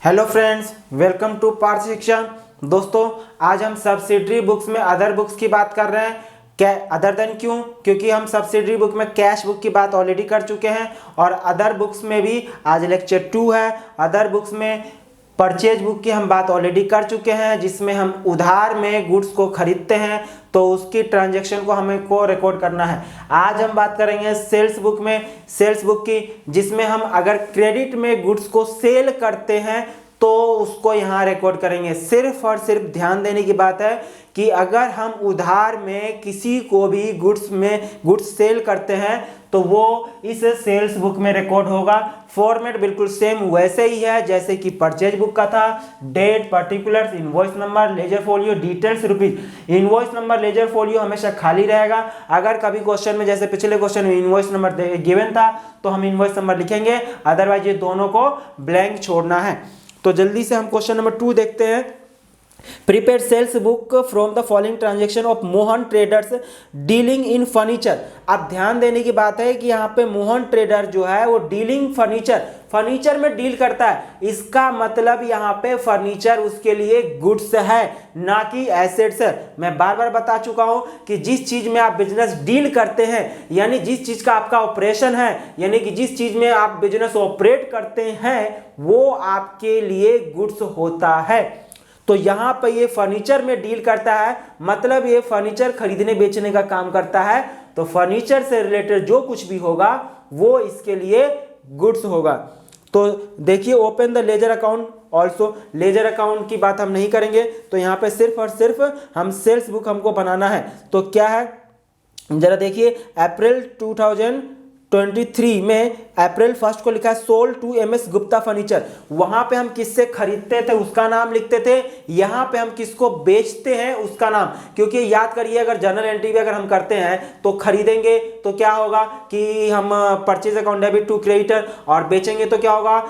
Hello friends, welcome to Parth Shiksha. दोस्तों, आज हम सब्सिडरी बुक्स में अदर बुक्स की बात कर रहे हैं। क्या अदर देन क्यों? क्योंकि हम सब्सिडरी बुक में कैश बुक की बात ऑलरेडी कर चुके हैं और अदर बुक्स में भी आज लेक्चर 2 है। अदर बुक्स में परचेज बुक की हम बात ऑलरेडी कर चुके हैं, जिसमें हम उधार में गुड्स को खरीदते हैं तो उसकी ट्रांजैक्शन को हमें को रिकॉर्ड करना है। आज हम बात करेंगे सेल्स बुक में, सेल्स बुक की, जिसमें हम अगर क्रेडिट में गुड्स को सेल करते हैं तो उसको यहाँ रिकॉर्ड करेंगे। सिर्फ और सिर्फ ध्यान देने की बात है कि अगर हम उधार में किसी को भी गुड्स सेल करते हैं तो वो इस सेल्स बुक में रिकॉर्ड होगा। फॉर्मेट बिल्कुल सेम वैसे ही है जैसे कि परचेज बुक का था। Date, particulars, invoice number, ledger folio, details, rupees. Invoice number, ledger folio हमेशा खाली रहेगा। अगर कभी क्वेश्चन में, जैसे पिछले क्वेश्चन में इनवॉइस नंबर गिवन था तो हम इनवॉइस नंबर लिखेंगे, अदरवाइज ये दोनों को ब्लैंक छोड़ना है। तो जल्दी से हम क्वेश्चन नंबर 2 देखते हैं। Prepare sales book from the following transaction of Mohan traders dealing in furniture. अब ध्यान देने की बात है कि यहाँ पे मोहन ट्रेडर जो है वो डीलिंग फर्नीचर में डील करता है। इसका मतलब यहाँ पे फर्नीचर उसके लिए गुड्स है, ना कि एसेट्स है। मैं बार बार बता चुका हूँ कि जिस चीज में आप बिजनेस डील करते हैं, यानी जिस चीज का आपका ऑपरेशन है, यानी कि जिस चीज में आप बिजनेस ऑपरेट करते हैं, वो आपके लिए गुड्स होता है। तो यहाँ पर ये फर्नीचर में डील करता है, मतलब ये फर्नीचर खरीदने बेचने का काम करता है। तो फर्नीचर से रिलेटेड जो कुछ भी होगा वो इसके लिए गुड्स होगा। तो देखिए, open the ledger account also. Ledger account की बात हम नहीं करेंगे, तो यहाँ पे सिर्फ और सिर्फ हम सेल्स बुक हमको बनाना है। तो क्या है जरा देखिए, अप्रैल 2023 में अप्रैल 1 को लिखा है sold to MS Gupta furniture. वहां पे हम किससे खरीदते थे उसका नाम लिखते थे, यहां पे हम किसको बेचते हैं उसका नाम। क्योंकि याद करिए, अगर जर्नल एंट्री भी अगर हम करते हैं तो खरीदेंगे तो क्या होगा कि हम purchase account debit to creditor, और बेचेंगे तो क्या होगा,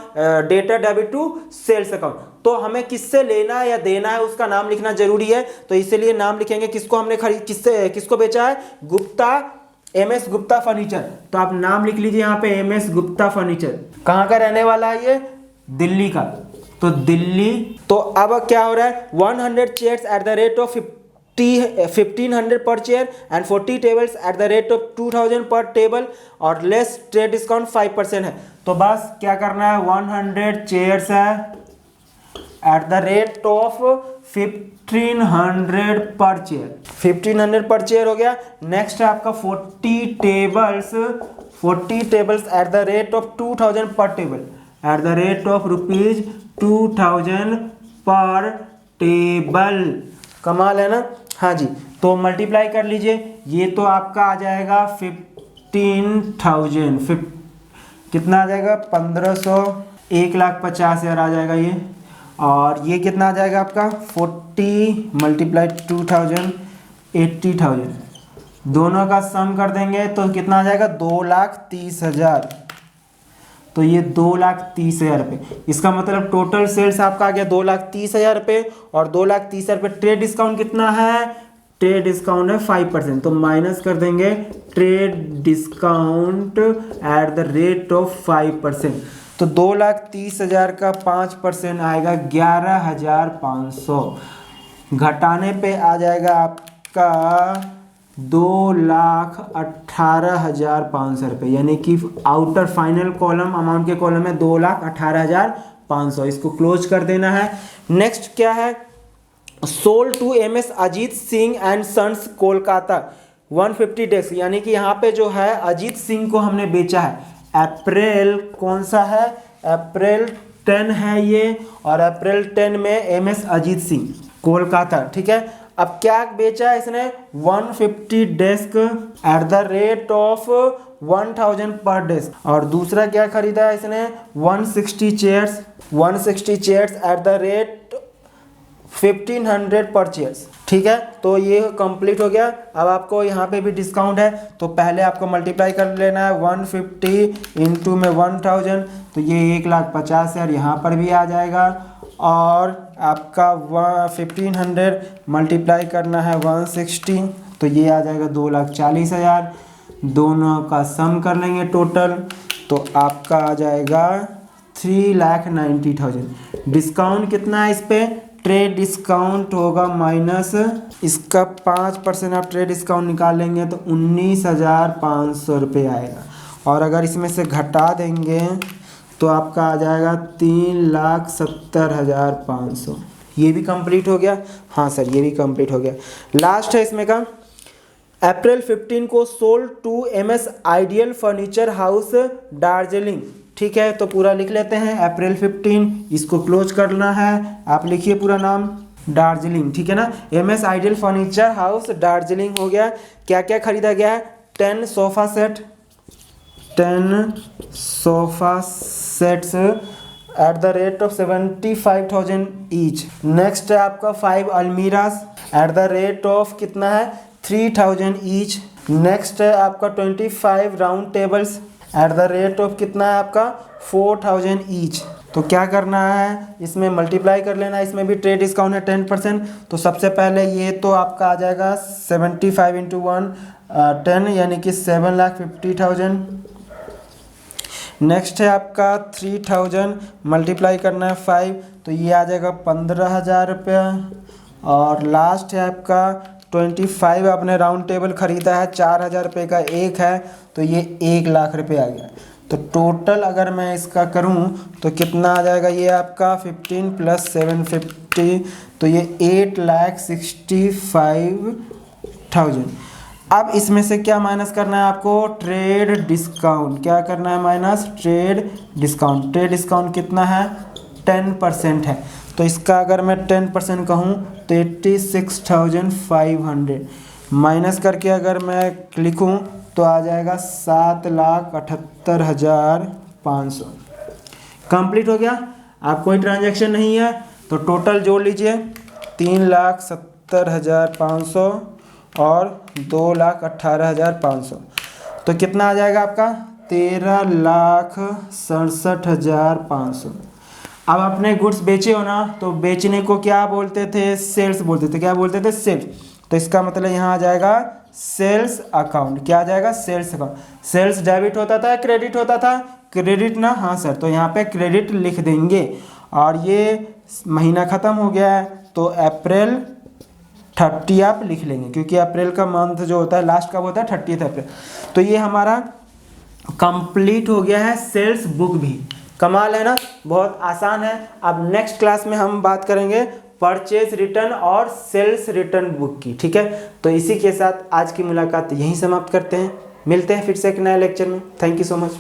debtor debit to sales account. तो हमें किससे लेना या देना है उसका नाम लिखना जरूरी है। तो इसीलिए नाम लिखेंगे किसको हमने किसको बेचा है, गुप्ता, एमएस गुप्ता फर्नीचर। तो आप नाम लिख लीजिए यहाँ पे, एमएस गुप्ता फर्नीचर। कहाँ का रहने वाला है ये, दिल्ली का। तो दिल्ली। तो अब क्या हो रहा है, 100 chairs at the rate of 1500 पर chair and 40 tables at the rate of 2000 पर टेबल और लेस ट्रेड डिस्काउंट 5% है। तो बस क्या करना है, 100 चेयर्स है एट द रेट ऑफ 1500 पर चेयर। 1500 पर चेयर हो गया। नेक्स्ट है आपका 40 tables at the rate of 2000 पर table, at the rate of rupees 2000 पर टेबल। कमाल है ना। हाँ जी, तो मल्टीप्लाई कर लीजिए, ये तो आपका आ जाएगा 15,000, कितना आ जाएगा, 1500, 1,50,000 आ जाएगा ये। और ये कितना आ जाएगा आपका, 40 मल्टीप्लाई 2000, 80,000। दोनों का सम कर देंगे तो कितना आ जाएगा, 2,30,000। तो ये 2,30,000 रुपये। इसका मतलब टोटल सेल्स आपका आ गया 2,30,000 रुपये। और 2,30,000 रुपये ट्रेड डिस्काउंट कितना है, ट्रेड डिस्काउंट है 5%। तो माइनस कर देंगे trade discount at the rate of 5%। तो 2,30,000 का 5% आएगा 11,500। घटाने पे आ जाएगा आपका 2,18,500 रुपये, यानी कि आउटर फाइनल कॉलम अमाउंट के कॉलम में 2,18,500। इसको क्लोज कर देना है। नेक्स्ट क्या है, sold to MS Ajit Singh and sons Kolkata 150 desk, यानी कि यहाँ पे जो है अजीत सिंह को हमने बेचा है। अप्रैल कौन सा है, अप्रैल 10 है ये, और अप्रैल 10 में एमएस अजीत सिंह कोलकाता। ठीक है, अब क्या बेचा है इसने, 150 desk at the rate of 1000 पर डेस्क। और दूसरा क्या खरीदा है इसने, 160 चेयर्स एट द रेट 1500 पर चेयर्स। ठीक है, तो ये कंप्लीट हो गया। अब आपको यहाँ पे भी डिस्काउंट है, तो पहले आपको मल्टीप्लाई कर लेना है 150 इंटू में 1000, तो ये 1,50,000 यहाँ पर भी आ जाएगा। और आपका 1500 मल्टीप्लाई करना है 160, तो ये आ जाएगा 2,40,000। दोनों का सम कर लेंगे टोटल, तो आपका आ जाएगा 3,90,000। डिस्काउंट कितना है इस पे? ट्रेड डिस्काउंट होगा माइनस इसका 5%, आप ट्रेड डिस्काउंट निकालेंगे तो 19,500 रुपये आएगा। और अगर इसमें से घटा देंगे तो आपका आ जाएगा 3,70,500। ये भी कंप्लीट हो गया। हाँ सर, ये भी कंप्लीट हो गया। लास्ट है इसमें का, अप्रैल 15 को sold to MS ideal furniture house Darjeeling. ठीक है, तो पूरा लिख लेते हैं। अप्रैल 15, इसको क्लोज करना है, आप लिखिए पूरा नाम दार्जिलिंग। ठीक है ना, MS ideal furniture house Darjeeling हो गया। क्या क्या खरीदा गया है? 10 sofa set, 10 sofa sets at the rate of 75,000 each. Next है आपका 5 almirahs at the rate of कितना है? 3,000 ईच। नेक्स्ट है आपका 25 round tables at the rate of कितना है आपका? 4,000 ईच। तो क्या करना है, इसमें मल्टीप्लाई कर लेना है। इसमें भी ट्रेड डिस्काउंट है 10%। तो सबसे पहले ये तो आपका आ जाएगा 75 इंटू 1 10, यानी कि 7,50,000। नेक्स्ट है आपका 3,000 मल्टीप्लाई करना है 5, तो ये आ जाएगा 15,000 रुपया। और लास्ट है आपका 25 आपने राउंड टेबल ख़रीदा है, 4,000 रुपये का एक है, तो ये 1,00,000 रुपये आ गया। तो टोटल अगर मैं इसका करूं तो कितना आ जाएगा? ये आपका 15 + 750, तो ये 8,65,000। अब इसमें से क्या माइनस करना है आपको? Trade discount. क्या करना है? Minus trade discount. Trade discount कितना है? 10% है। तो इसका अगर मैं 10% कहूँ तो 86,500 माइनस करके अगर मैं लिखूँ तो आ जाएगा 7,78,500। कंप्लीट हो गया। आप कोई ट्रांजैक्शन नहीं है तो टोटल जोड़ लीजिए, 3,70,500 और 2,18,500, तो कितना आ जाएगा आपका? 13,67,500। अब अपने गुड्स बेचे हो ना, तो बेचने को क्या बोलते थे? सेल्स बोलते थे। क्या बोलते थे? सेल्स। तो इसका मतलब यहाँ आ जाएगा सेल्स अकाउंट। क्या आ जाएगा? Sales account. सेल्स डेबिट होता था, क्रेडिट होता था? क्रेडिट ना। हाँ सर, तो यहाँ पे क्रेडिट लिख देंगे। और ये महीना ख़त्म हो गया है तो अप्रैल 30 आप लिख लेंगे, क्योंकि अप्रैल का मंथ जो होता है लास्ट कब होता है? 30 अप्रैल। तो ये हमारा कंप्लीट हो गया है सेल्स बुक भी। कमाल है ना, बहुत आसान है। अब नेक्स्ट क्लास में हम बात करेंगे परचेज रिटर्न और सेल्स रिटर्न बुक की। ठीक है, तो इसी के साथ आज की मुलाकात यहीं समाप्त करते हैं। मिलते हैं फिर से एक नए लेक्चर में। Thank you so much.